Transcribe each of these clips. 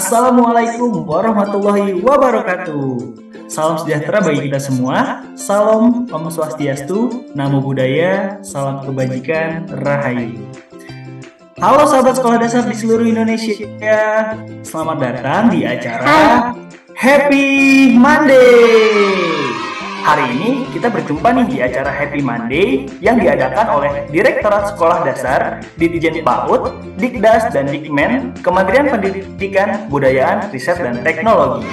Assalamualaikum warahmatullahi wabarakatuh. Salam sejahtera bagi kita semua. Salam Om Swastiastu, Namo Buddhaya, salam kebajikan, Rahayu. Halo sahabat sekolah dasar di seluruh Indonesia. Selamat datang di acara Happy Monday. Hari ini kita berjumpa nih di acara Happy Monday yang diadakan oleh Direktorat Sekolah Dasar, Ditjen PAUD, Dikdas, dan Dikmen, Kementerian Pendidikan, Kebudayaan, Riset, dan Teknologi.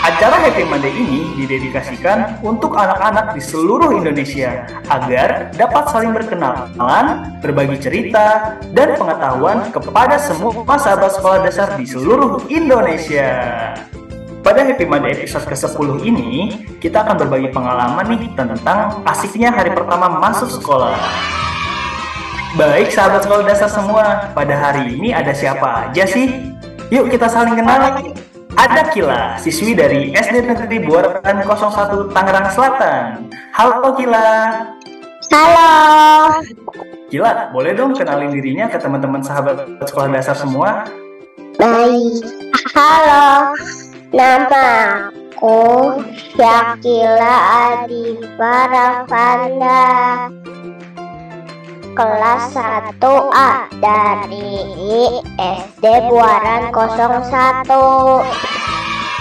Acara Happy Monday ini didedikasikan untuk anak-anak di seluruh Indonesia agar dapat saling berkenalan, berbagi cerita, dan pengetahuan kepada semua sahabat sekolah dasar di seluruh Indonesia. Pada Happy Monday episode ke-10 ini, kita akan berbagi pengalaman nih tentang asiknya hari pertama masuk sekolah. Baik sahabat sekolah dasar semua, pada hari ini ada siapa aja sih? Yuk kita saling kenal. Ada Kila, siswi dari SD Negeri Buaran 01 Tangerang Selatan. Halo Kila. Halo. Kila, boleh dong kenalin dirinya ke teman-teman sahabat sekolah dasar semua? Baik. Halo. Nama aku Syakila Adifa Ravanda, kelas 1A dari SD Buaran 01.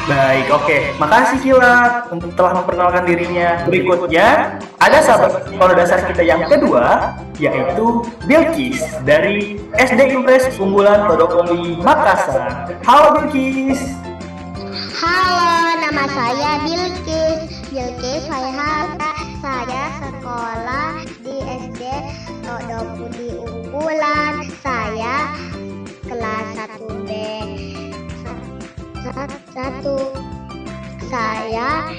Baik, oke. Makasih Kila untuk telah memperkenalkan dirinya. Berikutnya, ada sahabat sekolah dasar kita yang kedua, yaitu Bilkis dari SD Impres Unggulan Todokoli Makassar. Halo Bilkis. Halo, nama saya Bilkis Faihata. Saya sekolah di SD Todokoli Unggulan. Saya kelas 1B 1. Umur saya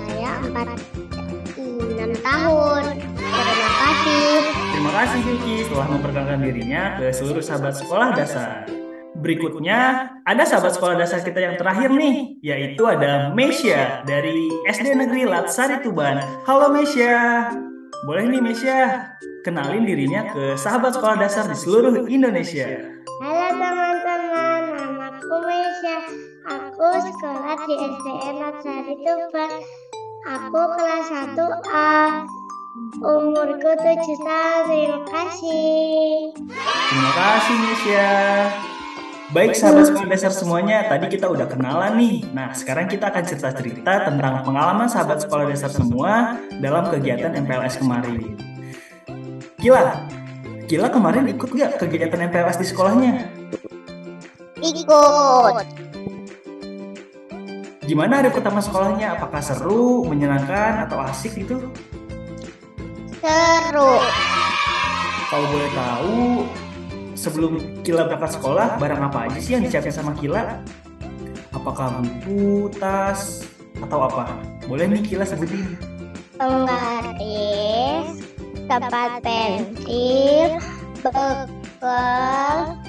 6 tahun. Terima kasih. Terima kasih Bilkis telah memperkenalkan dirinya ke seluruh sahabat sekolah dasar. Berikutnya, ada sahabat sekolah dasar kita yang terakhir nih, yaitu ada Mesya dari SD Negeri Latsari Tuban. Halo Mesya. Boleh nih Mesya, kenalin dirinya ke sahabat sekolah dasar di seluruh Indonesia. Halo teman-teman, namaku Mesya. Aku sekolah di SDN Latsari Tuban. Aku kelas 1A. Umurku 7 tahun. Terima kasih. Terima kasih Mesya. Baik sahabat sekolah dasar semuanya, tadi kita udah kenalan nih. Nah, sekarang kita akan cerita-cerita tentang pengalaman sahabat sekolah dasar semua dalam kegiatan MPLS kemarin. Kila kemarin ikut gak kegiatan MPLS di sekolahnya? Ikut. Gimana hari pertama sekolahnya? Apakah seru, menyenangkan, atau asik gitu? Seru. Kalau boleh tahu, sebelum Kila berangkat sekolah, barang apa aja sih yang disiapin sama Kila? Apakah buku, tas, atau apa? Boleh nih Kila sebutin. Penggaris, tempat pensil, bekal,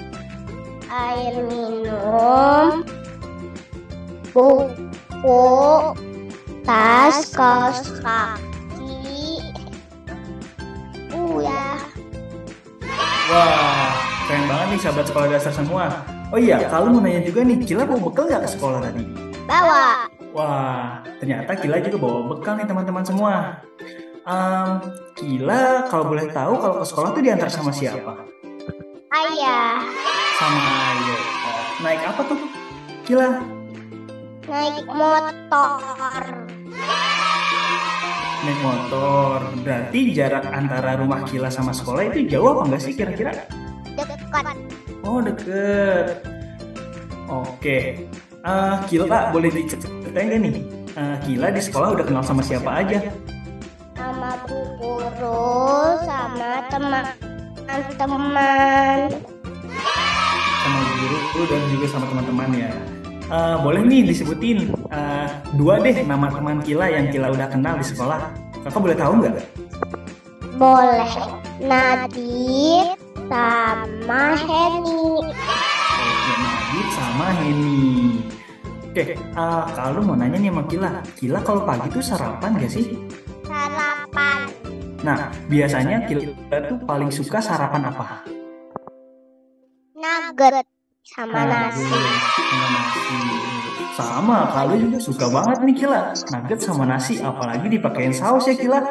air minum, buku, tas, kaos kaki, ya. Wah, keren banget nih sahabat sekolah dasar semua. Oh iya, kalau mau nanya juga nih, Kila bawa bekal nggak ke sekolah tadi? Bawa. Wah, ternyata Kila juga bawa bekal nih teman-teman semua. Kila kalau boleh tahu kalau ke sekolah tuh diantar sama siapa? Ayah. Sama ayah. Naik apa tuh Kila? Naik motor. Naik motor. Berarti jarak antara rumah Kila sama sekolah itu jauh apa enggak sih kira-kira? Dekat. Oh, deket. Oke. Kila boleh diceritain gak nih? Kila di sekolah udah kenal sama siapa aja? Sama bu guru, sama teman-teman. Sama guru dan juga sama teman-teman ya. Boleh nih disebutin 2 deh nama teman Kila yang Kila udah kenal di sekolah. Kakak boleh tahu nggak? Boleh. Nadit sama Heni. Oke, Nadit sama Heni. Oke, kalau mau nanya nih sama Kila kalau pagi tuh sarapan gak sih? Sarapan. Nah, biasanya Kila tuh paling suka sarapan apa? Nugget. sama nasi. Sama nasi. Sama, kalau juga suka banget nih Kila. Nugget sama nasi, apalagi dipakein saus ya Kila.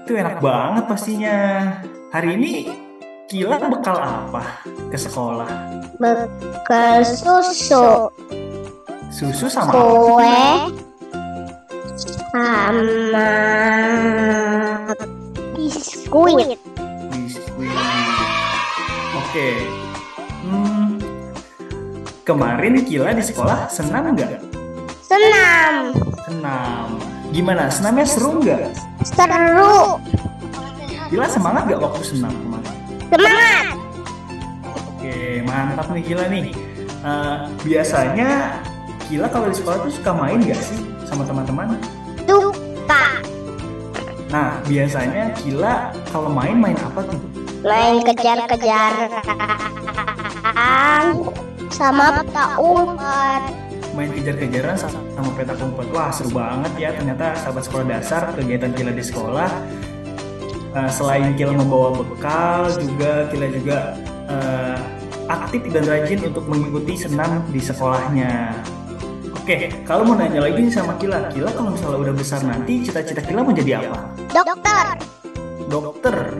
Itu enak banget pastinya. Hari ini Kila bekal apa ke sekolah? Bekal susu. Susu sama apa? Kue sama biskuit. Biskuit. Oke. Kemarin Kila di sekolah senam nggak? Senam. Senam. Gimana? Senamnya seru nggak? Seru. Kila semangat nggak waktu senam kemarin? Semangat. Oke, mantap nih Kila nih. Biasanya Kila kalau di sekolah tuh suka main nggak sih sama teman-teman? Suka. Nah, biasanya Kila kalau main apa tuh? Main kejar-kejaran sama petak umpet. Main kejar-kejaran sama petak umpet. Wah, seru banget ya. Ternyata sahabat sekolah dasar, kegiatan Kila di sekolah. Selain Kila membawa bekal, Kila juga aktif dan rajin untuk mengikuti senam di sekolahnya. Oke, kalau mau nanya lagi nih sama Kila kalau misalnya udah besar nanti, cita-cita Kila mau jadi apa? Dokter.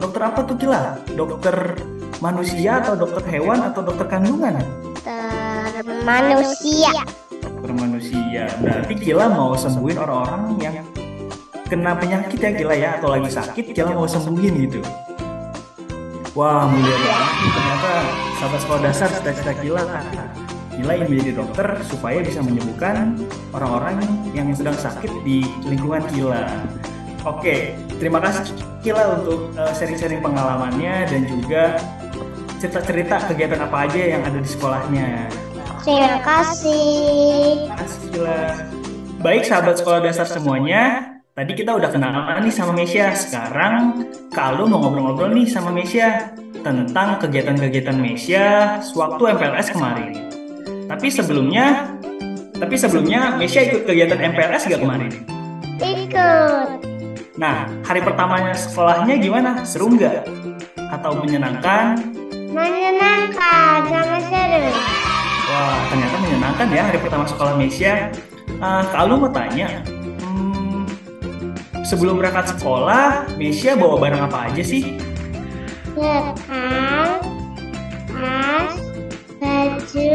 Dokter apa tuh Kila? Dokter manusia atau dokter hewan atau dokter kandungan? Dokter manusia. Dokter manusia. Berarti Kila mau sembuhin orang-orang yang kena penyakit ya Kila ya, atau lagi sakit Kila mau sembuhin gitu. Wah, mulia banget. Ternyata sahabat sekolah dasar, cita-cita Kila ingin menjadi dokter supaya bisa menyembuhkan orang-orang yang sedang sakit di lingkungan Kila. Oke, terima kasih Kila untuk sharing-sharing pengalamannya dan juga cerita-cerita kegiatan apa aja yang ada di sekolahnya. Terima kasih. Terima kasih Kila. Baik sahabat sekolah dasar semuanya, tadi kita udah kenalan nih sama Mesya. Sekarang kalau mau ngobrol-ngobrol nih sama Mesya tentang kegiatan-kegiatan Mesya sewaktu MPLS kemarin. Tapi sebelumnya Mesya ikut kegiatan MPLS gak kemarin? Ikut. Nah, hari pertamanya sekolahnya gimana? Seru nggak? Atau menyenangkan? Menyenangkan sama seru. Wah, ternyata menyenangkan ya hari pertama sekolah Mesya. Kalau mau tanya, sebelum berangkat sekolah, Mesya bawa barang apa aja sih? Bekal, tas, baju,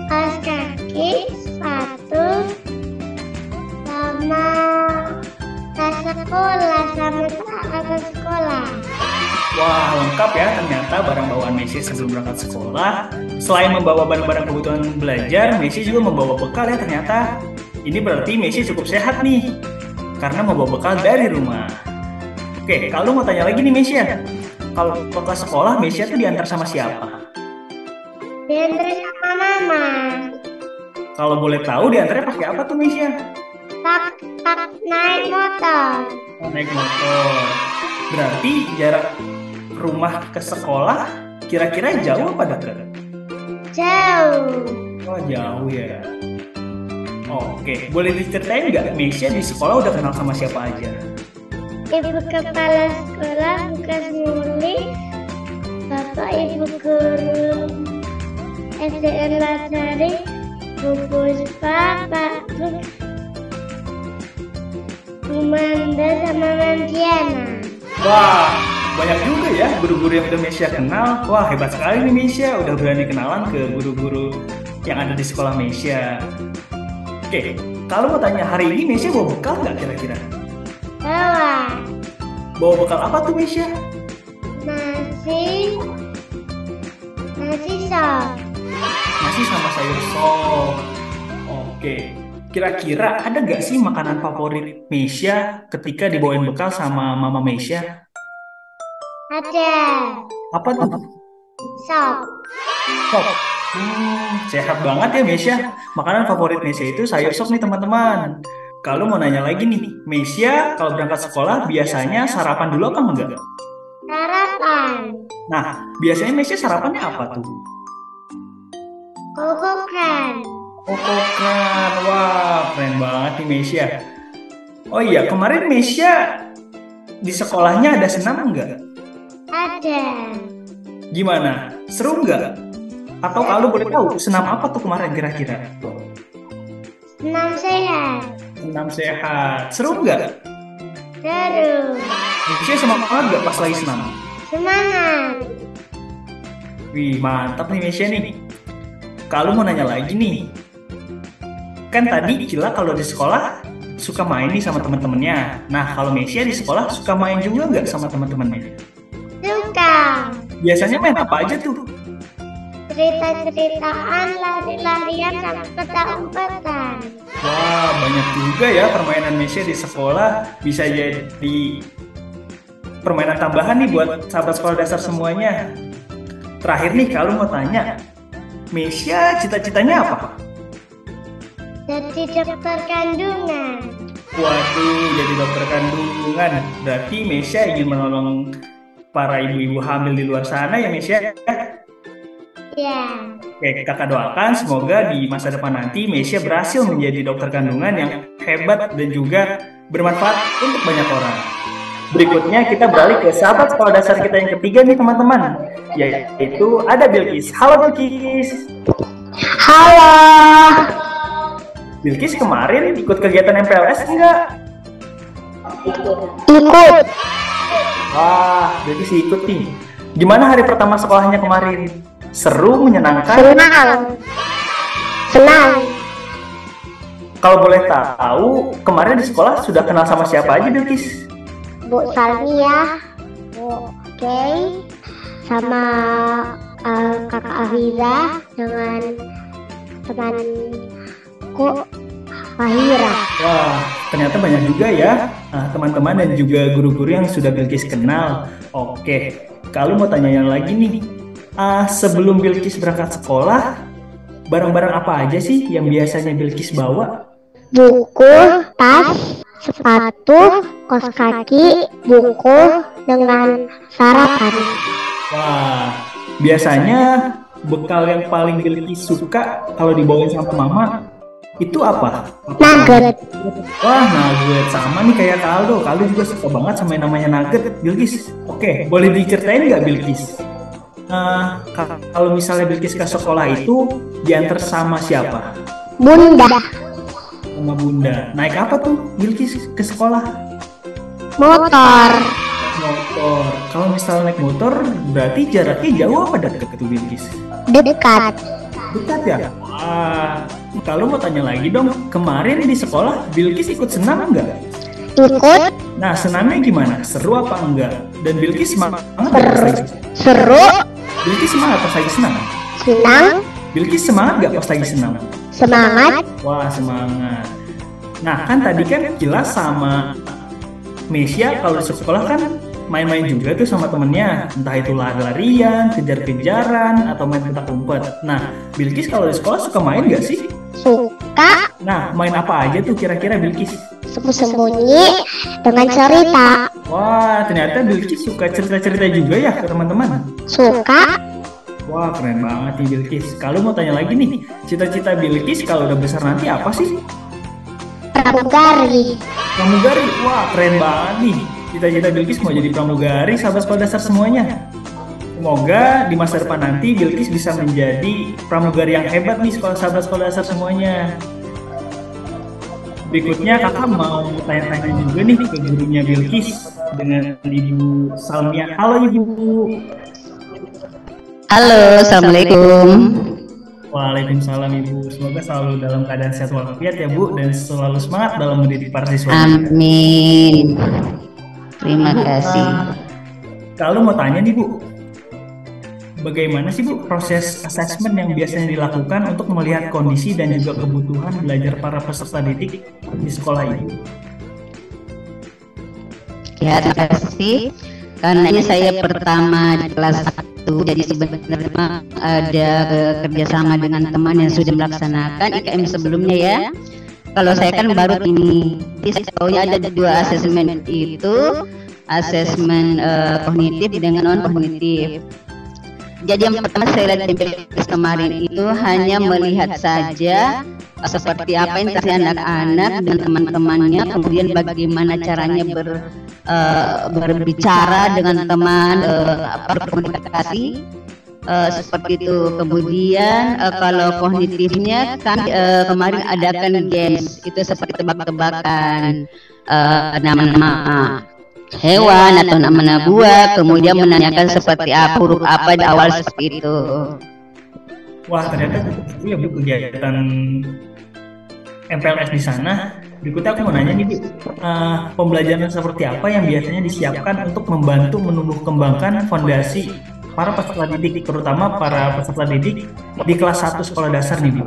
kaos kaki, sepatu, sama tas sekolah, sama peralatan sekolah. Wah, lengkap ya ternyata barang bawaan Mesya sebelum berangkat sekolah. Selain membawa barang-barang kebutuhan belajar, Mesya juga membawa bekal ya ternyata. Ini berarti Mesya cukup sehat nih, karena membawa bekal dari rumah. Oke, kalau mau tanya lagi nih Mesya, kalau ke sekolah Mesya tuh diantar sama siapa? Diantar sama mama. Kalau boleh tahu diantarnya pakai apa tuh Mesya? Tak naik motor. Naik motor. Berarti jarak rumah ke sekolah kira-kira jauh apa dekat? Jauh. Oh, jauh ya. Oke, boleh diceritain nggak Mesya di sekolah udah kenal sama siapa aja? Ibu kepala sekolah bukan Muli, Bapak Ibu guru SDN Lasari, Bu Puspa, Pak Bu Manda sama Mandiana. Wah, banyak juga ya guru-guru yang udah Mesya kenal. Wah, hebat sekali nih Mesya, udah berani kenalan ke guru-guru yang ada di sekolah Mesya. Oke, kalau mau tanya hari ini Mesya bawa bekal nggak kira-kira? Bawa bekal apa tuh Mesya? Nasi sop. Nasi sama sayur sop. Oke, kira-kira ada nggak sih makanan favorit Mesya ketika dibawain bekal sama Mama Mesya? Ada. Apa tuh? Sop. Sop. Sehat banget ya Mesya. Makanan favorit Mesya itu sayur sop nih teman-teman. Kalau mau nanya lagi nih, Mesya kalau berangkat sekolah biasanya sarapan dulu apa enggak? Sarapan. Nah, biasanya Mesya sarapannya apa tuh? Kokokan. Kokokan. Wah, keren banget nih Mesya. Oh iya, kemarin Mesya di sekolahnya ada senam enggak? Ada. Gimana? Seru nggak? Atau kalau boleh tahu, senam apa tuh kemarin kira-kira? Senam sehat. Senam sehat. Seru nggak? Seru. Mesya semangat nggak pas lagi senam? Semangat. Wih, mantap nih Mesya nih. Kalau mau nanya lagi nih, kan tadi Cila kalau di sekolah suka main nih sama teman-temannya. Nah, kalau Mesya di sekolah suka main juga nggak sama teman-temannya? Suka. Biasanya main apa aja tuh? Cerita-ceritaan, lari-larian, sama petak-umpatan. Wah, banyak juga ya permainan Mesya di sekolah. Bisa jadi permainan tambahan nih buat sahabat sekolah dasar semuanya. Terakhir nih, kalau mau tanya, Mesya cita-citanya apa? Jadi dokter kandungan. Waduh, jadi dokter kandungan. Berarti Mesya ingin menolong para ibu-ibu hamil di luar sana ya Mesya? Ya. Oke, kakak doakan semoga di masa depan nanti Mesya berhasil menjadi dokter kandungan yang hebat dan juga bermanfaat untuk banyak orang. Berikutnya kita beralih ke sahabat sekolah dasar kita yang ketiga nih teman-teman, yaitu ada Bilkis. Halo Bilkis. Halo. Bilkis kemarin ikut kegiatan MPLS enggak? Ikut. Wah, Bilkis ikut nih. Gimana hari pertama sekolahnya kemarin? Seru, menyenangkan? Senang. Kalau boleh tahu, kemarin di sekolah sudah kenal sama siapa aja Bilkis? Bu Salmia, Bu Kay, sama kakak Afiza dengan temanku Fahira. Wah, ternyata banyak juga ya teman-teman dan juga guru-guru yang sudah Bilkis kenal. Oke, kalau mau tanya yang lagi nih, sebelum Bilkis berangkat sekolah, barang-barang apa aja sih yang biasanya Bilkis bawa? Buku, tas, sepatu, kaos kaki, buku, dengan sarapan. Wah, biasanya bekal yang paling Bilkis suka kalau dibawain sama mama itu apa? Nugget. Wah, nugget sama nih kayak Kaldo. Kaldo juga suka banget sama yang namanya nugget, Bilkis. Oke, boleh diceritain nggak Bilkis? Kalau misalnya Bilkis ke sekolah itu diantar sama siapa? Bunda. Sama Bunda. Naik apa tuh Bilkis ke sekolah? Motor. Motor. Kalau misalnya naik motor, berarti jaraknya jauh apa dekat tuh Bilkis? Dekat. Dekat ya? Wah, kalau mau tanya lagi dong, kemarin di sekolah Bilkis ikut senam nggak? Ikut. Nah, senamnya gimana? Seru apa enggak? Dan Bilkis semangat nggak pas lagi? Seru. Bilkis semangat pas lagi senam? Senang. Bilkis semangat nggak pas lagi senam? Semangat. Wah, semangat. Nah, kan tadi kan Kilas sama Mesya kalau di sekolah kan main-main juga tuh sama temennya. Entah itu lari-larian, kejar-kejaran, atau main petak umpet. Nah, Bilkis kalau di sekolah suka main nggak sih? Suka. Nah, main apa aja tuh kira-kira Bilkis? Sembunyi dengan cerita. Wah, ternyata Bilkis suka cerita-cerita juga ya ke teman-teman. Suka. Wah, keren banget nih Bilkis. Kalau mau tanya lagi nih, cita-cita Bilkis kalau udah besar nanti apa sih? Pramugari. Pramugari. Wah, keren banget nih. Cita-cita Bilkis mau jadi pramugari, sahabat sekolah dasar semuanya. Semoga di masa depan nanti Bilkis bisa menjadi pramugari yang hebat nih sahabat sekolah dasar semuanya. Berikutnya kakak mau tanya-tanya juga nih ke gurunya Bilkis dengan Ibu Salmia. Halo Ibu. Halo, Assalamualaikum. Waalaikumsalam Ibu. Semoga selalu dalam keadaan sehat walafiat ya Bu, dan selalu semangat dalam mendidik para siswa. Amin. Terima kasih. Kalau mau tanya nih Bu, bagaimana sih Bu proses asesmen yang biasanya dilakukan untuk melihat kondisi dan juga kebutuhan belajar para peserta didik di sekolah ini? Ya, terima kasih. Karena ini saya pertama di kelas 1, jadi sebenarnya ada kerjasama dengan teman yang sudah melaksanakan IKM sebelumnya ya. Kalau saya kan baru ini, jadi saya tahunya ada 2 asesmen itu, asesmen kognitif dengan non kognitif. Jadi yang pertama saya lihat di kemarin itu hanya melihat saja seperti apa interaksi anak-anak dengan teman-temannya, kemudian bagaimana caranya berbicara dengan teman, berkomunikasi, seperti itu. Kemudian kalau kognitifnya kan kemarin adakan games, itu seperti tebak-tebakan nama-nama hewan atau nama-nama buah, kemudian menanyakan seperti apa, huruf apa di awal, seperti itu. Wah, ternyata itu ya Bu kegiatan MPLS di sana. Berikutnya aku mau nanya nih Bu, pembelajaran seperti apa yang biasanya disiapkan untuk membantu menumbuh kembangkan fondasi para peserta didik, terutama para peserta didik di kelas 1 sekolah dasar nih Bu?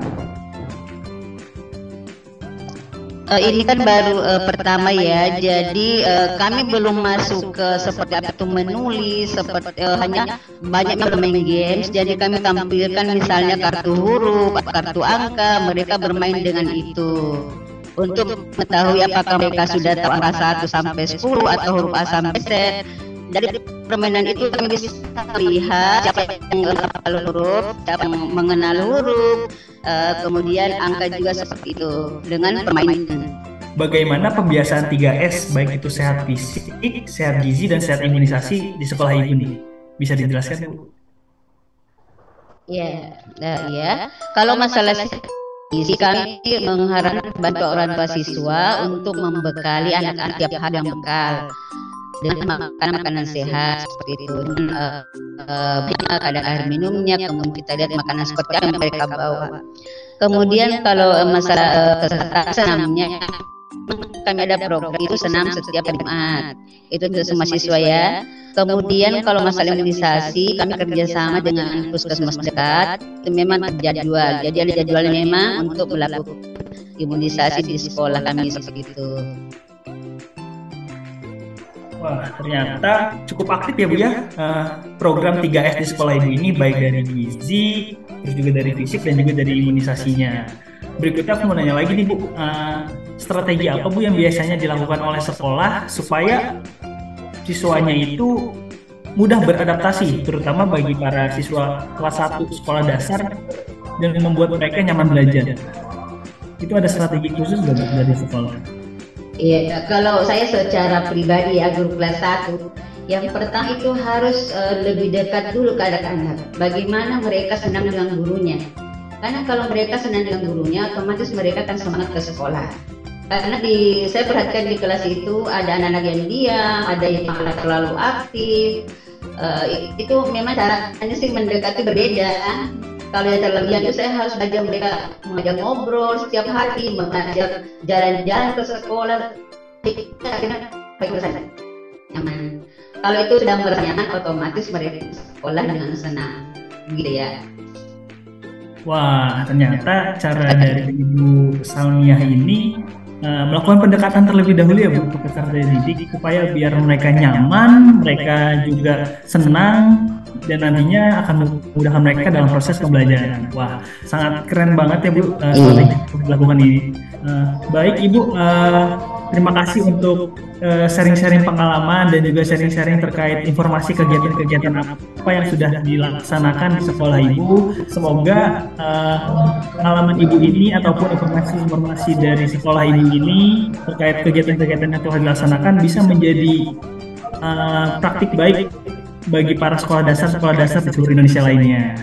Ini kan baru pertama ya, jadi kami belum masuk ke seperti apa itu menulis, seperti hanya banyak bermain games. Jadi kami tampilkan misalnya kartu huruf, kartu angka, mereka bermain dengan itu untuk mengetahui apakah mereka sudah tahu angka 1 sampai 10 atau huruf A sampai Z. Dari permainan itu kami bisa lihat siapa yang hafal huruf, siapa yang mengenal huruf, kemudian angka juga seperti itu dengan permainan. Bagaimana pembiasaan 3S, baik itu sehat fisik, sehat gizi, dan sehat imunisasi di sekolah Ibu nih? Bisa dijelaskan Bu? Ya, ya. Kalau masalah gizi, kami mengharapkan bantu orang tua siswa untuk membekali anak-anak tiap hari yang bekal dengan makanan sehat seperti itu, dengan kadar air minumnya, kemudian kita lihat makanan seperti apa yang mereka bawa. Kemudian kalau masalah kesehatan namanya, kami ada program itu senam setiap Jumat, itu untuk semua siswa ya. Kemudian kalau masalah imunisasi, kami kerjasama dengan puskesmas dekat, itu memang terjadwal. Jadi ada jadwalnya memang untuk melakukan imunisasi di sekolah kami seperti itu. Wah, ternyata cukup aktif ya Bu ya, program 3S di sekolah Ibu ini, baik dari gizi, terus juga dari fisik, dan juga dari imunisasinya. Berikutnya aku mau nanya lagi nih Bu, strategi apa Bu yang biasanya dilakukan oleh sekolah supaya siswanya itu mudah beradaptasi, terutama bagi para siswa kelas 1 sekolah dasar, dan membuat mereka nyaman belajar? Itu ada strategi khusus nggak Bu dari sekolah? Iya, kalau saya secara pribadi ya, guru kelas 1, yang pertama itu harus lebih dekat dulu ke anak-anak. Bagaimana mereka senang dengan gurunya. Karena kalau mereka senang dengan gurunya, otomatis mereka akan semangat ke sekolah. Karena saya perhatikan di kelas itu ada anak-anak yang diam, ada yang malah terlalu aktif. Itu memang caranya sih mendekati berbeda. Kalau yang terlebihan itu saya harus belajar mereka mengajak ngobrol setiap hari, mengajak jalan-jalan ke sekolah. Akhirnya baik saja, nyaman. Kalau itu sudah merasa nyaman, otomatis mereka sekolah dengan senang, gitu ya. Wah, ternyata cara dari Ibu Salmiah ini melakukan pendekatan terlebih dahulu ya Bu ke peserta didik, supaya biar mereka nyaman, mereka juga senang, dan nantinya akan memudahkan mereka dalam proses pembelajaran. Wah, sangat keren banget ya Bu strategi yang dilakukan ini. Baik Ibu, terima kasih untuk sharing-sharing pengalaman dan juga sharing-sharing terkait informasi kegiatan-kegiatan apa yang sudah dilaksanakan di sekolah Ibu. Semoga pengalaman Ibu ini ataupun informasi-informasi dari sekolah Ibu ini terkait kegiatan-kegiatan yang telah dilaksanakan bisa menjadi praktik baik bagi para sekolah dasar di seluruh Indonesia lainnya.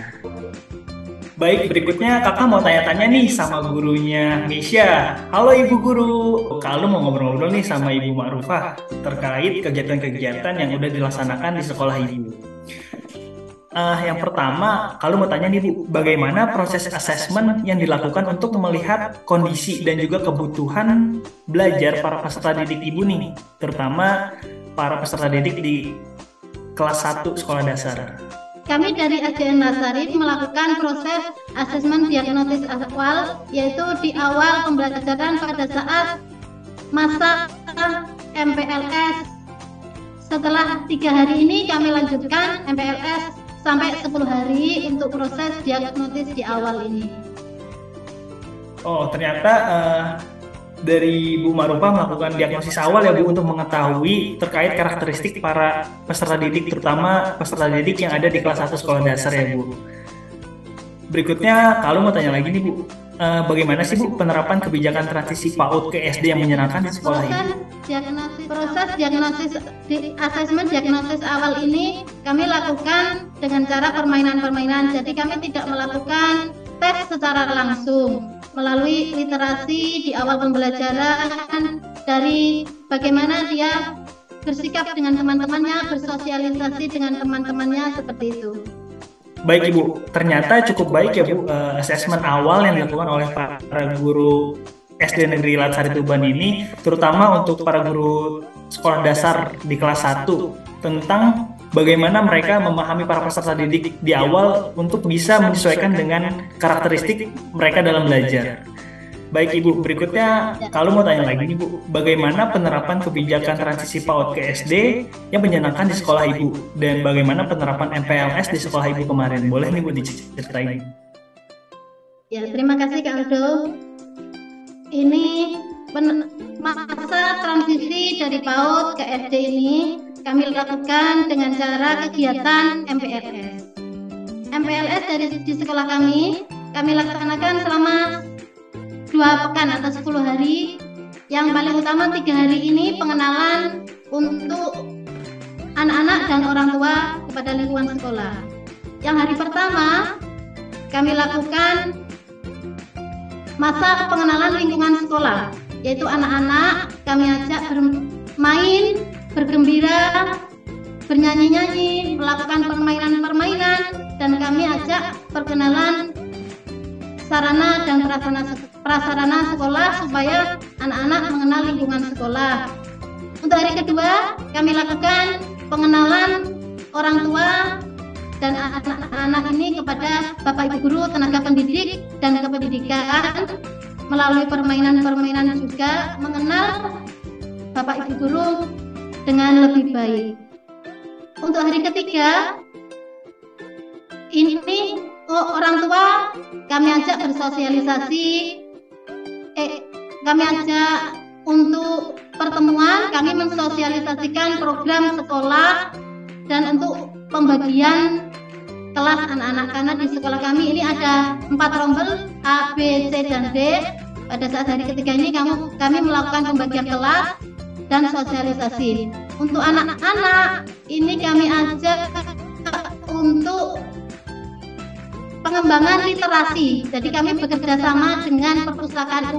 Baik, berikutnya kakak mau tanya-tanya nih sama gurunya Misha. Halo Ibu Guru, kalau mau ngobrol-ngobrol nih sama Ibu Ma'rufah terkait kegiatan-kegiatan yang udah dilaksanakan di sekolah Ibu. Yang pertama, kalau mau tanya nih Bu, bagaimana proses asesmen yang dilakukan untuk melihat kondisi dan juga kebutuhan belajar para peserta didik Ibu nih, terutama para peserta didik di kelas 1 sekolah dasar? Kami dari SDN Lasari melakukan proses asesmen diagnosis awal, yaitu di awal pembelajaran pada saat masa MPLS. Setelah 3 hari ini kami lanjutkan MPLS sampai 10 hari untuk proses diagnosis di awal ini. Oh, ternyata dari Bu Ma'rufah melakukan diagnosis awal ya Bu, untuk mengetahui terkait karakteristik para peserta didik, terutama peserta didik yang ada di kelas 1 sekolah dasar ya Bu. berikutnya kalau mau tanya lagi nih Bu, bagaimana sih Bu penerapan kebijakan transisi PAUD ke SD yang menyenangkan di sekolah ini? Proses diagnosis asesmen diagnosis awal ini kami lakukan dengan cara permainan-permainan. Jadi kami tidak melakukan tes secara langsung, melalui literasi di awal pembelajaran, dari bagaimana dia bersikap dengan teman-temannya, bersosialisasi dengan teman-temannya, seperti itu. Baik Ibu, ternyata cukup baik ya Bu asesmen awal yang dilakukan oleh para guru SD Negeri Latsari Tuban ini, terutama untuk para guru sekolah dasar di kelas 1, tentang bagaimana mereka memahami para peserta didik di awal untuk bisa menyesuaikan dengan karakteristik mereka dalam belajar. Baik Ibu, berikutnya kalau mau tanya lagi nih Bu, bagaimana penerapan kebijakan transisi PAUD ke SD yang menyenangkan di sekolah Ibu, dan bagaimana penerapan MPLS di sekolah Ibu kemarin? Boleh nih Bu diceritain? Ya, terima kasih Kak Aldo. Ini masa transisi dari PAUD ke SD ini kami lakukan dengan cara kegiatan MPLS. MPLS di sekolah kami laksanakan selama 2 pekan atau 10 hari. Yang paling utama 3 hari ini pengenalan untuk anak-anak dan orang tua kepada lingkungan sekolah. Yang hari pertama kami lakukan masa pengenalan lingkungan sekolah, yaitu anak-anak kami ajak bermain, bergembira, bernyanyi-nyanyi, melakukan permainan-permainan, dan kami ajak perkenalan sarana dan prasarana sekolah supaya anak-anak mengenal lingkungan sekolah. Untuk hari kedua, kami lakukan pengenalan orang tua dan anak-anak ini kepada Bapak Ibu Guru, tenaga pendidik, dan kependidikan melalui permainan-permainan juga mengenal Bapak Ibu Guru dengan lebih baik. Untuk hari ketiga, ini orang tua kami ajak bersosialisasi, kami ajak untuk pertemuan, kami mensosialisasikan program sekolah dan untuk pembagian kelas anak-anak, karena di sekolah kami ini ada 4 rombel A, B, C, dan D. Pada saat hari ketiga ini kami melakukan pembagian kelas dan sosialisasi. Untuk anak-anak ini kami ajak untuk pengembangan literasi. Jadi kami bekerja sama dengan perpustakaan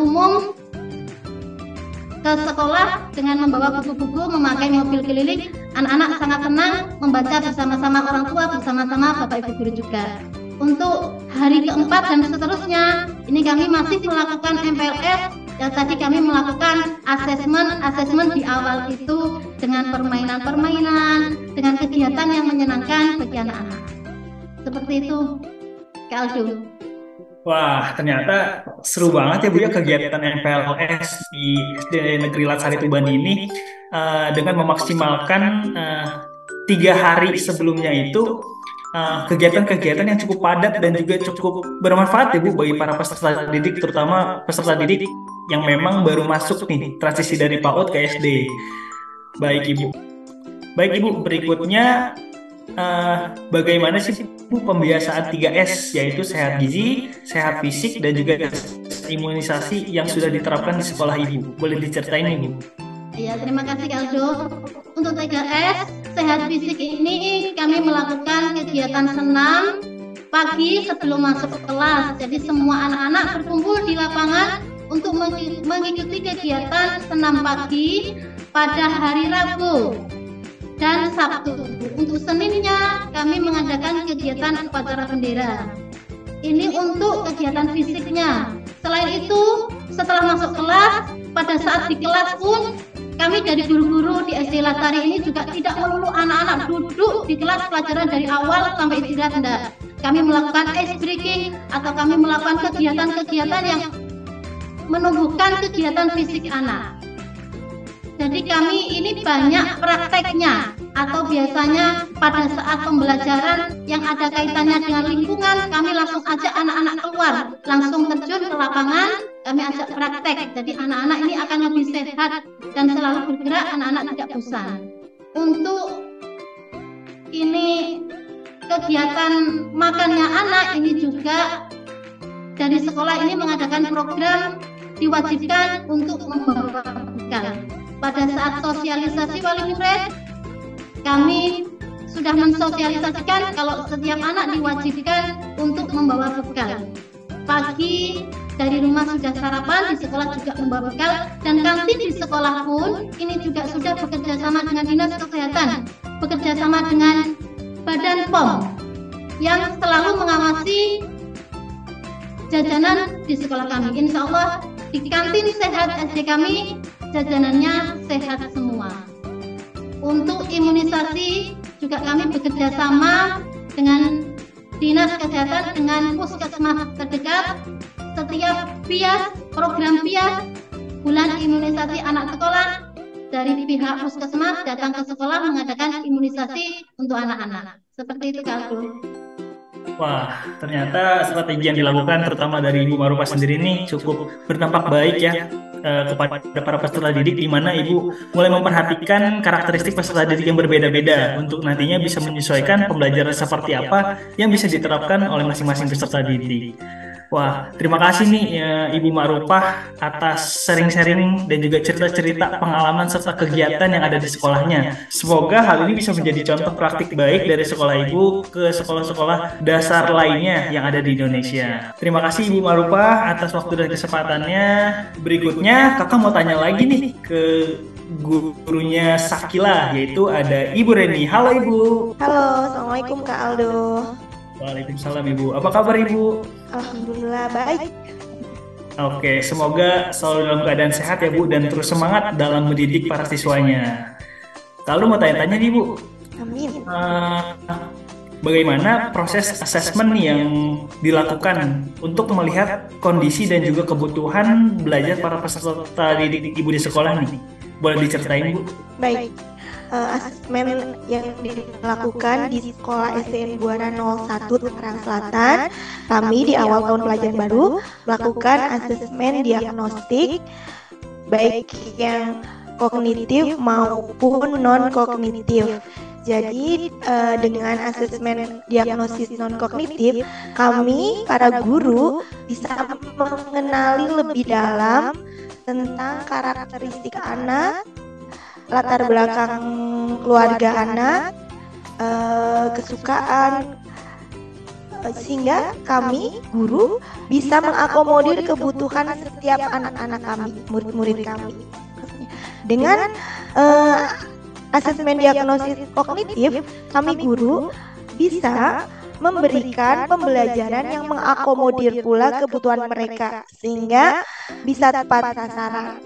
umum ke sekolah dengan membawa buku-buku, memakai mobil keliling. Anak-anak sangat senang membaca bersama-sama orang tua, bersama-sama Bapak Ibu Guru juga. Untuk hari keempat dan seterusnya, ini kami masih melakukan MPLS. Dan tadi kami melakukan asesmen di awal itu dengan permainan-permainan, dengan kegiatan yang menyenangkan bagi anak-anak. Seperti itu, Kak Aldo. Wah, ternyata seru banget ya Bu ya kegiatan MPLS di SD Negeri Latsari Tuban ini, dengan memaksimalkan 3 hari sebelumnya itu kegiatan-kegiatan yang cukup padat dan juga cukup bermanfaat ya Bu bagi para peserta didik, terutama peserta didik yang memang baru masuk nih transisi dari PAUD ke SD. Baik Ibu, berikutnya bagaimana sih Bu pembiasaan 3S, yaitu sehat gizi, sehat fisik, dan juga imunisasi yang sudah diterapkan di sekolah Ibu? Boleh diceritain nih Bu? Ya, terima kasih Kak Aldo. Untuk 3S, sehat fisik ini kami melakukan kegiatan senam pagi sebelum masuk ke kelas. Jadi semua anak-anak berkumpul di lapangan untuk mengikuti kegiatan senam pagi pada hari Rabu dan Sabtu. Untuk Seninnya kami mengadakan kegiatan upacara bendera. Ini untuk kegiatan fisiknya. Selain itu, setelah masuk kelas, pada saat di kelas pun kami dari guru-guru di SD Latsari ini juga tidak melulu anak-anak duduk di kelas pelajaran dari awal sampai istirahat, enggak. Kami melakukan ice breaking atau kami melakukan kegiatan-kegiatan yang menumbuhkan kegiatan fisik anak. Jadi kami ini banyak prakteknya, atau biasanya pada saat pembelajaran yang ada kaitannya dengan lingkungan, kami langsung ajak anak-anak keluar, langsung terjun ke lapangan, kami ajak praktek. Jadi anak-anak ini akan lebih sehat dan selalu bergerak, anak-anak tidak bosan. Untuk ini kegiatan makannya anak ini juga dari sekolah ini mengadakan program diwajibkan untuk membawa bekal. Pada saat sosialisasi wali murid, kami sudah mensosialisasikan kalau setiap anak diwajibkan untuk membawa bekal. Pagi dari rumah sudah sarapan, di sekolah juga membawa bekal, dan kantin di sekolah pun ini juga sudah bekerja sama dengan Dinas Kesehatan, bekerja sama dengan Badan POM yang selalu mengawasi jajanan di sekolah kami. Insya Allah di kantin sehat SD kami jajanannya sehat semua. Untuk imunisasi juga kami bekerja sama dengan Dinas Kesehatan, dengan puskesmas terdekat. Setiap PIAS, program PIAS, bulan imunisasi anak sekolah, dari pihak puskesmas datang ke sekolah mengadakan imunisasi untuk anak-anak. Seperti itu Kak Abdul. Wah, ternyata strategi yang dilakukan terutama dari Ibu Marupah sendiri ini cukup berdampak baik ya kepada para peserta didik, di mana Ibu mulai memperhatikan karakteristik peserta didik yang berbeda-beda untuk nantinya bisa menyesuaikan pembelajaran seperti apa yang bisa diterapkan oleh masing-masing peserta didik. Wah, terima kasih nih Ibu Marupah atas sharing-sharing dan juga cerita-cerita pengalaman serta kegiatan yang ada di sekolahnya. Semoga hal ini bisa menjadi contoh praktik baik dari sekolah Ibu ke sekolah-sekolah dasar lainnya yang ada di Indonesia. Terima kasih Ibu Marupah atas waktu dan kesempatannya. Berikutnya kakak mau tanya lagi nih ke gurunya Sakila, yaitu ada Ibu Reni. Halo Ibu. Halo, Assalamualaikum Kak Aldo. Waalaikumsalam Ibu. Apa kabar Ibu? Alhamdulillah baik. Oke, semoga selalu dalam keadaan sehat ya Bu, dan terus semangat dalam mendidik para siswanya. Lalu mau tanya-tanya nih Bu, Amin. bagaimana proses asesmen yang dilakukan untuk melihat kondisi dan juga kebutuhan belajar para peserta didik Ibu di sekolah nih? Boleh diceritain Bu? Baik. Asesmen yang dilakukan di sekolah SDN Buana 01 Tangerang Selatan, kami di awal tahun pelajaran baru melakukan asesmen diagnostik baik yang kognitif maupun non kognitif. Jadi dengan asesmen diagnosis non kognitif, kami para guru bisa mengenali lebih dalam tentang karakteristik anak, latar belakang keluarga anak, kesukaan, sehingga kami guru bisa mengakomodir kebutuhan setiap anak-anak kami, murid-murid kami. Dengan asesmen diagnosis kognitif, kami guru bisa memberikan pembelajaran yang mengakomodir pula kebutuhan mereka sehingga bisa tepat sasaran.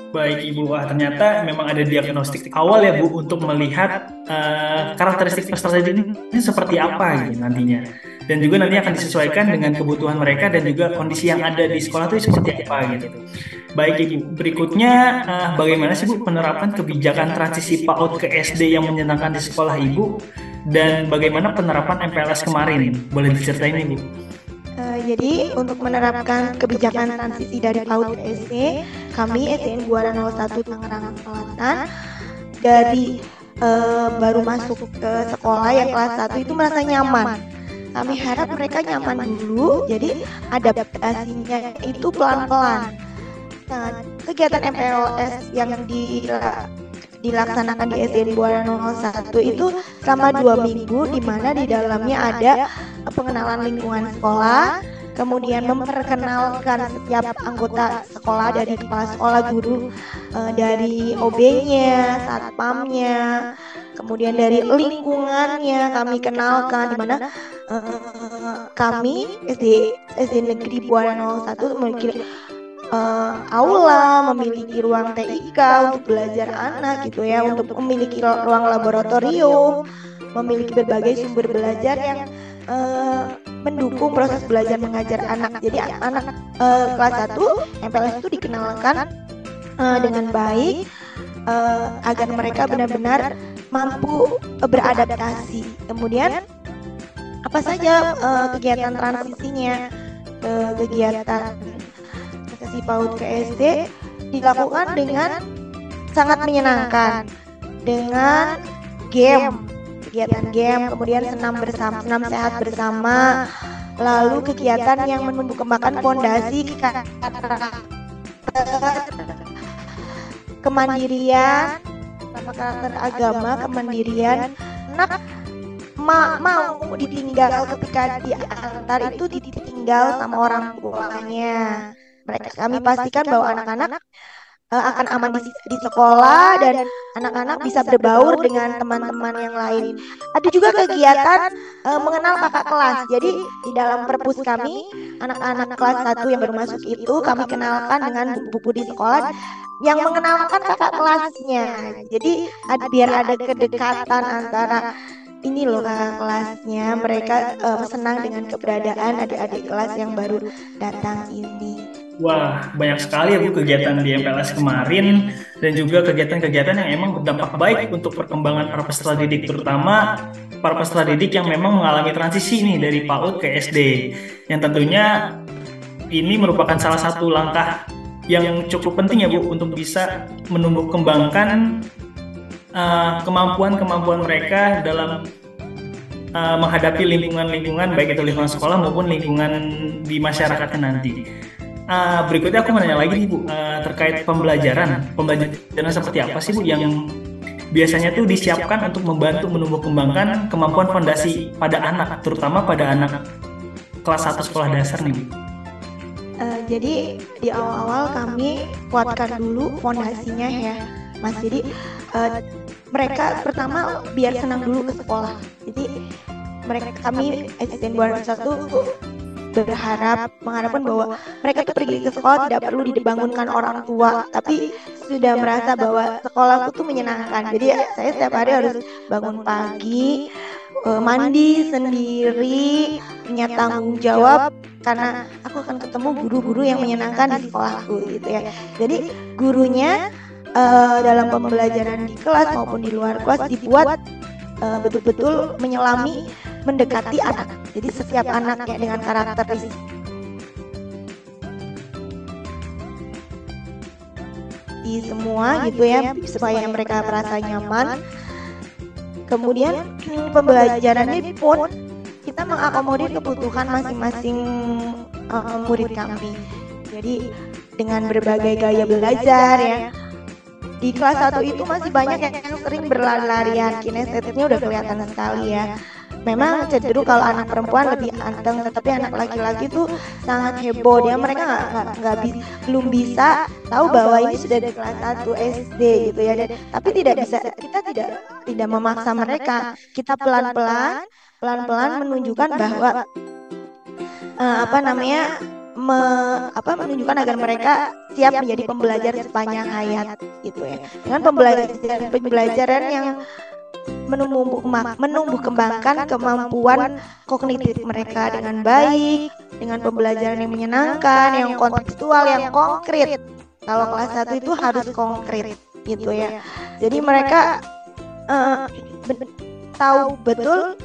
Baik Ibu, wah ternyata memang ada diagnostik awal ya Bu untuk melihat karakteristik peserta didik ini seperti apa gitu nantinya. Dan juga nanti akan disesuaikan dengan kebutuhan mereka dan juga kondisi yang ada di sekolah itu seperti apa gitu. Baik Ibu, berikutnya bagaimana sih Bu penerapan kebijakan transisi PAUD ke SD yang menyenangkan di sekolah Ibu, dan bagaimana penerapan MPLS kemarin? Boleh diceritain Ibu? Jadi untuk menerapkan kebijakan transisi dari PAUD ke SD, kami SDN Buana 01 Tangerang Selatan dari baru masuk ke sekolah yang kelas 1 itu merasa nyaman. Kami harap mereka nyaman dulu, jadi adaptasinya itu pelan-pelan. Nah, kegiatan MPLS yang dilaksanakan di SDN Buana 01 itu selama 2 minggu, di mana di dalamnya ada pengenalan lingkungan sekolah, kemudian memperkenalkan setiap anggota sekolah dari kepala sekolah, guru, dari OB-nya, satpamnya, kemudian dari lingkungannya kami kenalkan, di mana kami SD Negeri Buana 01 memiliki aula, memiliki ruang TIK untuk belajar anak gitu ya, untuk memiliki ruang laboratorium, memiliki berbagai sumber belajar yang mendukung proses belajar mengajar anak. Jadi anak kelas 1 MPLS itu dikenalkan dengan baik agar mereka benar-benar mampu beradaptasi. Kemudian apa saja kegiatan transisinya, kegiatan transisi PAUD ke SD dilakukan dengan sangat menyenangkan, dengan game kegiatan game, kemudian senam bersama, senam sehat bersama, lalu kegiatan yang menumbuh kembangkan fondasi kemandirian, sama karakter agama, kemandirian. Anak mau ditinggal ketika diantar itu ditinggal sama orang tuanya. Kami pastikan bahwa anak-anak akan aman di sekolah dan anak-anak bisa berbaur dengan teman-teman yang lain. Ada juga kegiatan mengenal kakak kelas. Jadi di dalam perpus kami, anak-anak kelas 1 yang baru masuk itu kami kenalkan dengan buku di sekolah yang mengenalkan kakak kelasnya. Jadi biar ada kedekatan antara ini loh kakak kelasnya. Mereka senang dengan keberadaan adik-adik kelas yang baru datang ini. Wah, banyak sekali ya Bu kegiatan di MPLS kemarin dan juga kegiatan-kegiatan yang emang berdampak baik untuk perkembangan para peserta didik, terutama para peserta didik yang memang mengalami transisi nih dari PAUD ke SD. Yang tentunya ini merupakan salah satu langkah yang cukup penting ya Bu untuk bisa menumbuh kembangkan kemampuan-kemampuan mereka dalam menghadapi lingkungan-lingkungan baik itu lingkungan sekolah maupun lingkungan di masyarakatnya nanti. Berikutnya aku mau nanya lagi nih Bu, terkait pembelajaran seperti apa sih Bu yang biasanya tuh disiapkan untuk membantu menumbuh kembangkan kemampuan fondasi pada anak, terutama pada anak kelas 1 sekolah dasar nih Bu? Jadi di awal-awal kami kuatkan dulu fondasinya ya Mas. Jadi mereka pertama biar senang dulu ke sekolah. Jadi kami asisten 201 mengharapkan bahwa mereka tuh pergi ke sekolah tidak perlu dibangunkan orang tua, tapi sudah merasa bahwa sekolahku tuh menyenangkan. Jadi saya setiap hari harus bangun pagi, mandi sendiri, punya tanggung jawab karena aku akan ketemu guru-guru yang menyenangkan di sekolahku gitu ya. Jadi gurunya dalam pembelajaran di kelas maupun di luar kelas dibuat betul-betul menyelami, mendekati anak. Jadi setiap anak ya dengan karakteristik semua gitu ya supaya mereka merasa nyaman. Kemudian pembelajarannya pun kita mengakomodir kebutuhan masing-masing murid kami. Jadi dengan berbagai gaya belajar ya. Di kelas 1 itu masih banyak yang sering berlari-larian, kinestetiknya udah kelihatan sekali ya. Memang cenderung kalau anak perempuan lebih anteng, tetapi anak laki-laki tuh sangat heboh. Mereka belum bisa tahu bahwa ini sudah di kelas 1 SD gitu ya. Tapi kita tidak memaksa mereka. Kita pelan-pelan menunjukkan bahwa menunjukkan agar mereka siap menjadi pembelajar sepanjang hayat gitu ya. Dengan pembelajaran yang menumbuh kembangkan kemampuan kognitif mereka dengan baik, dengan pembelajaran yang menyenangkan, yang kontekstual, yang konkret. Kalau kelas 1 itu harus konkret gitu ya. Jadi mereka tahu betul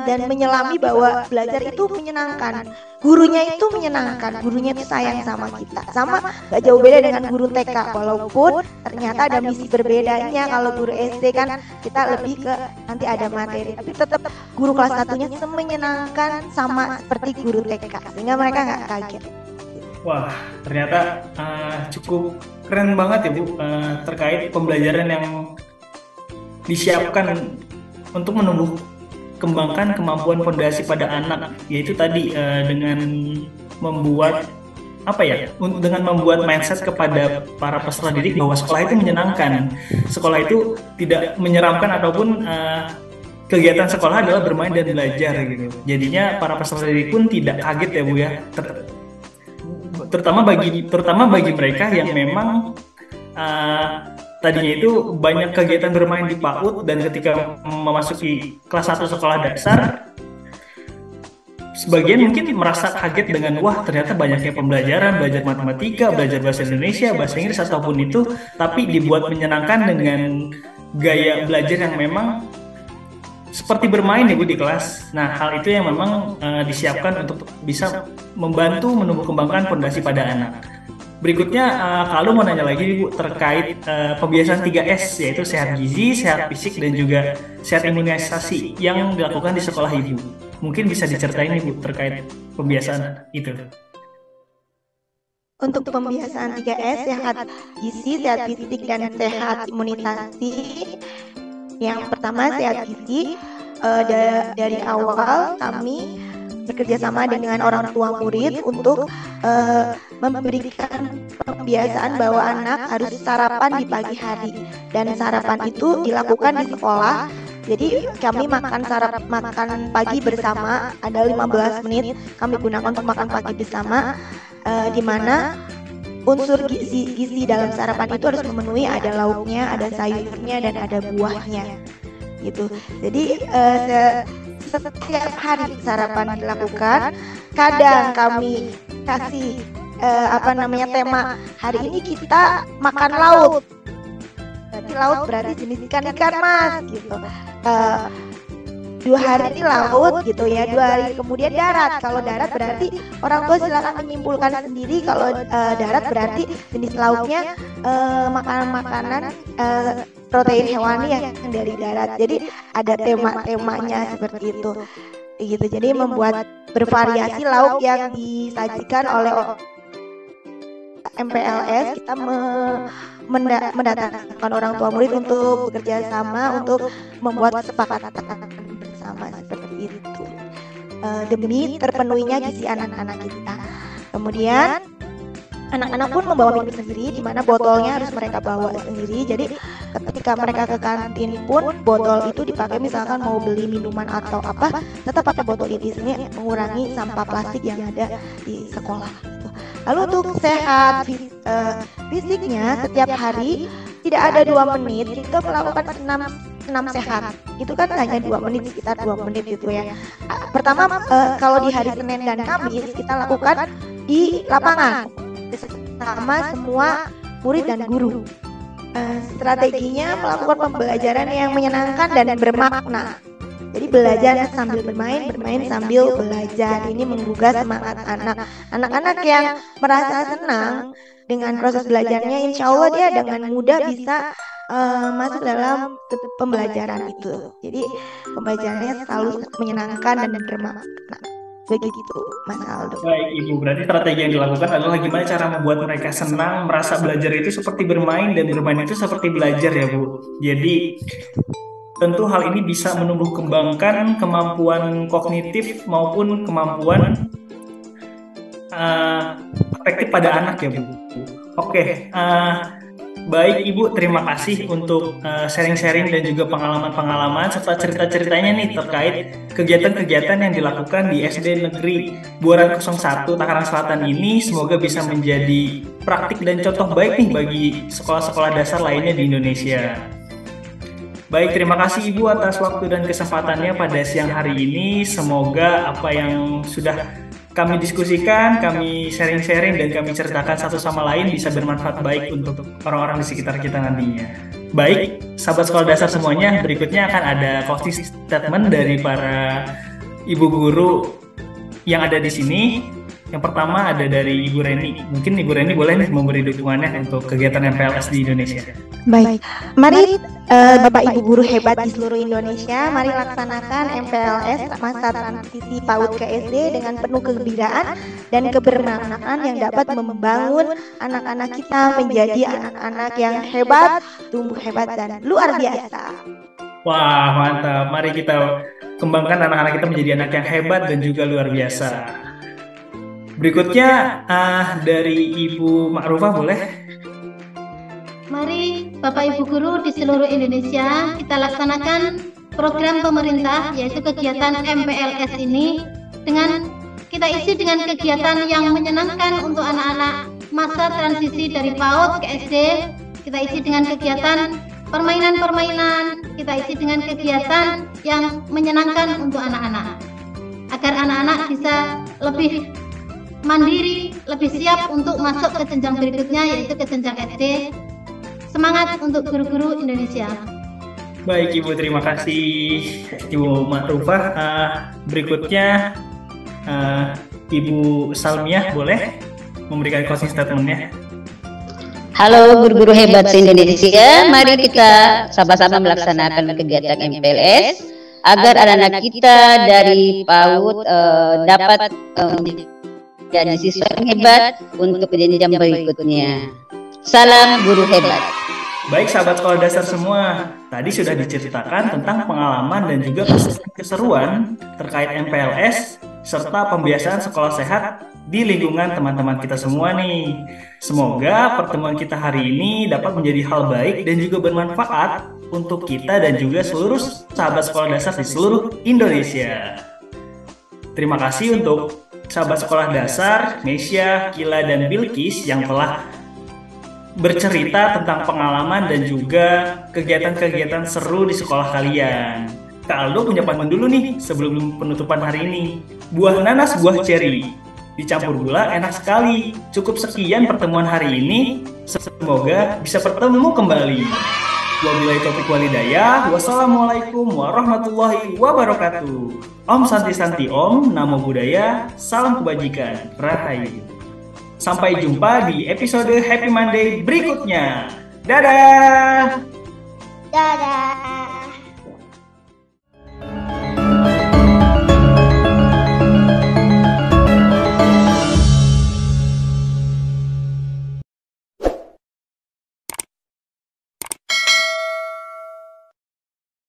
dan menyelami bahwa belajar itu menyenangkan, gurunya itu menyenangkan, gurunya itu sayang sama kita. Sama gak jauh beda dengan guru TK, walaupun ternyata ada misi berbedanya. Kalau guru SD kan kita lebih ke nanti ada materi, tapi tetap guru kelas 1-nya menyenangkan sama seperti guru TK, sehingga mereka gak kaget. Wah, ternyata cukup keren banget ya Bu, terkait pembelajaran yang disiapkan untuk menumbuh kembangkan kemampuan fondasi pada anak, yaitu tadi dengan membuat dengan membuat mindset kepada para peserta didik bahwa sekolah itu menyenangkan, sekolah itu tidak menyeramkan ataupun kegiatan sekolah adalah bermain dan belajar gitu. Jadinya para peserta didik pun tidak kaget ya Bu ya, terutama bagi mereka yang memang tadinya itu banyak kegiatan bermain di PAUD dan ketika memasuki kelas 1 sekolah dasar, sebagian mungkin merasa kaget dengan wah ternyata banyaknya pembelajaran, belajar matematika, belajar bahasa Indonesia, bahasa Inggris ataupun itu, tapi dibuat menyenangkan dengan gaya belajar yang memang seperti bermain ya Bu di kelas. Nah, hal itu yang memang disiapkan untuk bisa membantu menumbuh kembangkan fondasi pada anak. Berikutnya, kalau mau nanya lagi Bu terkait pembiasaan 3S, yaitu sehat gizi, sehat fisik, dan juga sehat imunisasi yang dilakukan di sekolah Ibu. Mungkin bisa diceritain nih Bu terkait pembiasaan itu. Untuk pembiasaan 3S, sehat gizi, sehat fisik, dan sehat imunisasi. Yang pertama, sehat gizi. Dari awal kami bekerja sama dengan orang tua murid untuk memberikan pembiasaan bahwa anak harus sarapan di pagi hari. Dan sarapan itu dilakukan di sekolah. Jadi kami makan pagi bersama, ada 15 menit kami gunakan untuk makan pagi bersama, di mana unsur gizi dalam sarapan itu harus memenuhi, ada lauknya, ada sayurnya, dan ada buahnya gitu. Jadi setiap hari sarapan dilakukan. Kadang kami kasih tema hari ini kita makan laut. Berarti laut berarti jenis ikan mas gitu. 2 hari ini laut gitu ya, 2 hari kemudian darat. Kalau darat berarti orang tua silakan menyimpulkan sendiri. Kalau darat berarti jenis lauknya makanan protein hewani yang dari darat. Jadi ada temanya seperti itu gitu. Jadi membuat bervariasi lauk yang disajikan oleh MPLS. Kita mendatangkan orang tua murid untuk bekerja sama untuk membuat kesepakatan bersama seperti itu, demi terpenuhinya gizi anak-anak kita. Kemudian anak-anak pun membawa minum sendiri, di mana botolnya harus mereka bawa sendiri. Jadi ketika mereka ke kantin pun botol itu dipakai, misalkan mau beli minuman atau apa, tetap pakai botol ini mengurangi sampah plastik yang ada di sekolah gitu. Lalu untuk sehat fisiknya, setiap hari tidak ada 2 menit kita melakukan senam sehat. Itu kan hanya 2 menit, sekitar 2 menit gitu ya. Pertama, kalau di hari Senin dan Kamis kita lakukan di lapangan sama semua murid dan guru. Strateginya melakukan pembelajaran yang menyenangkan dan bermakna. Jadi belajar sambil bermain, bermain sambil belajar. Ini menggugah semangat anak-anak yang merasa senang dengan proses belajarnya. Insya Allah dia dengan mudah bisa masuk dalam pembelajaran itu. Jadi pembelajarannya selalu menyenangkan dan bermakna. Begitu, Mas Aldo. Baik Ibu, berarti strategi yang dilakukan adalah gimana cara membuat mereka senang, merasa belajar itu seperti bermain, dan bermain itu seperti belajar ya Bu. Jadi tentu hal ini bisa menumbuh kembangkan kemampuan kognitif maupun kemampuan afektif pada anak ya Bu. Oke, baik Ibu, terima kasih untuk sharing-sharing dan juga pengalaman-pengalaman serta cerita-ceritanya nih terkait kegiatan-kegiatan yang dilakukan di SD Negeri Buaran 01 Takaran Selatan ini. Semoga bisa menjadi praktik dan contoh baik nih bagi sekolah-sekolah dasar lainnya di Indonesia. Baik, terima kasih Ibu atas waktu dan kesempatannya pada siang hari ini. Semoga apa yang sudah kami diskusikan, kami sharing-sharing, dan kami ceritakan satu sama lain bisa bermanfaat baik untuk orang-orang di sekitar kita nantinya. Baik, sahabat sekolah dasar semuanya, berikutnya akan ada closing statement dari para ibu guru yang ada di sini. Yang pertama ada dari Ibu Reni. Mungkin Ibu Reni boleh nih memberi dukungannya untuk kegiatan MPLS di Indonesia. Baik, mari Bapak Ibu guru hebat di seluruh Indonesia, mari laksanakan MPLS masa transisi PAUD ke SD dengan penuh kegembiraan dan kebermaknaan yang dapat membangun anak-anak kita menjadi anak-anak yang hebat, tumbuh hebat dan luar biasa. Wah, mantap. Mari kita kembangkan anak-anak kita menjadi anak yang hebat dan juga luar biasa. Berikutnya dari Ibu Ma'rufah boleh? Mari Bapak Ibu guru di seluruh Indonesia kita laksanakan program pemerintah yaitu kegiatan MPLS ini dengan kita isi dengan kegiatan yang menyenangkan untuk anak-anak masa transisi dari PAUD ke SD. Kita isi dengan kegiatan permainan-permainan, kita isi dengan kegiatan yang menyenangkan untuk anak-anak agar anak-anak bisa lebih mandiri, lebih siap untuk masuk ke jenjang berikutnya yaitu ke jenjang SD. Semangat untuk guru-guru Indonesia. Baik Ibu, terima kasih Ibu Ma'rufah. Berikutnya Ibu Salmiah boleh memberikan closing statement-nya. Halo guru-guru hebat se-Indonesia, mari kita sama-sama melaksanakan kegiatan MPLS agar anak-anak kita dari PAUD dapat menjadi siswa yang hebat untuk jenjang berikutnya. Salam guru hebat. Baik sahabat sekolah dasar semua, tadi sudah diceritakan tentang pengalaman dan juga keseruan terkait MPLS serta pembiasaan sekolah sehat di lingkungan teman-teman kita semua nih. Semoga pertemuan kita hari ini dapat menjadi hal baik dan juga bermanfaat untuk kita dan juga seluruh sahabat sekolah dasar di seluruh Indonesia. Terima kasih untuk sahabat sekolah dasar, Mesya, Kila, dan Bilkis yang telah bercerita tentang pengalaman dan juga kegiatan-kegiatan seru di sekolah kalian. Kak Aldo punya pantun dulu nih sebelum penutupan hari ini. Buah nanas, buah ceri, dicampur gula enak sekali. Cukup sekian pertemuan hari ini. Semoga bisa bertemu kembali. Wabillahi taufiq walhidayah. Wassalamualaikum warahmatullahi wabarakatuh. Om Santi Santi Om, Namo Buddhaya, salam kebajikan, Rahayu. Sampai jumpa di episode Happy Monday berikutnya. Dadah! Dadah.